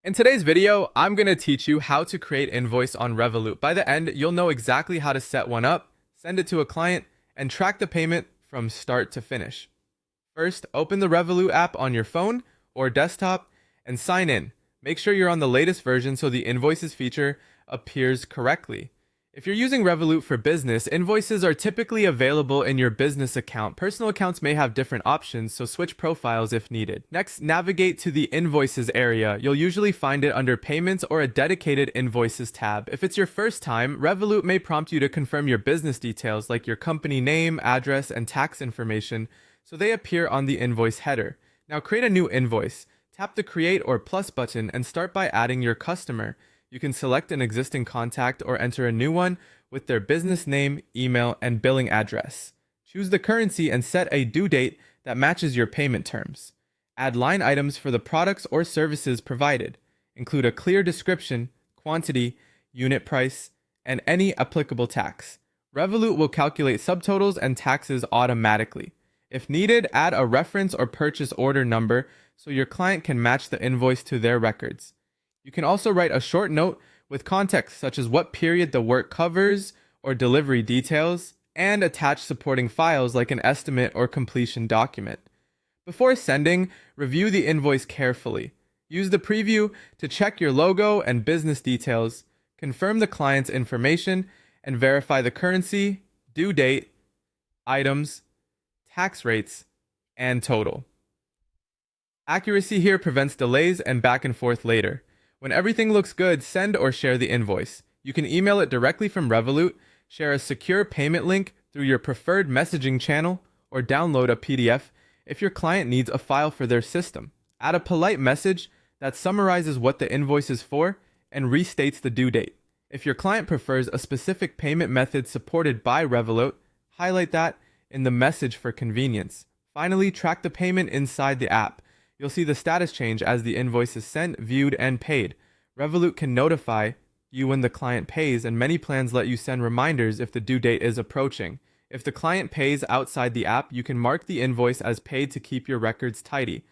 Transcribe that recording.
In today's video, I'm going to teach you how to create invoice on Revolut. By the end, you'll know exactly how to set one up, send it to a client, and track the payment from start to finish. First, open the Revolut app on your phone or desktop and sign in. Make sure you're on the latest version so the invoices feature appears correctly. If you're using Revolut for business, invoices are typically available in your business account. Personal accounts may have different options, so switch profiles if needed. Next, navigate to the Invoices area. You'll usually find it under Payments or a dedicated Invoices tab. If it's your first time, Revolut may prompt you to confirm your business details like your company name, address, and tax information, so they appear on the invoice header. Now create a new invoice. Tap the Create or Plus button and start by adding your customer. You can select an existing contact or enter a new one with their business name, email, and billing address. Choose the currency and set a due date that matches your payment terms. Add line items for the products or services provided. Include a clear description, quantity, unit price, and any applicable tax. Revolut will calculate subtotals and taxes automatically. If needed, add a reference or purchase order number so your client can match the invoice to their records. You can also write a short note with context such as what period the work covers or delivery details, and attach supporting files like an estimate or completion document. Before sending, review the invoice carefully. Use the preview to check your logo and business details, confirm the client's information, and verify the currency, due date, items, tax rates, and total. Accuracy here prevents delays and back and forth later. When everything looks good, send or share the invoice. You can email it directly from Revolut, share a secure payment link through your preferred messaging channel, or download a PDF if your client needs a file for their system. Add a polite message that summarizes what the invoice is for and restates the due date. If your client prefers a specific payment method supported by Revolut, highlight that in the message for convenience. Finally, track the payment inside the app. You'll see the status change as the invoice is sent, viewed, and paid. Revolut can notify you when the client pays, and many plans let you send reminders if the due date is approaching. If the client pays outside the app, you can mark the invoice as paid to keep your records tidy.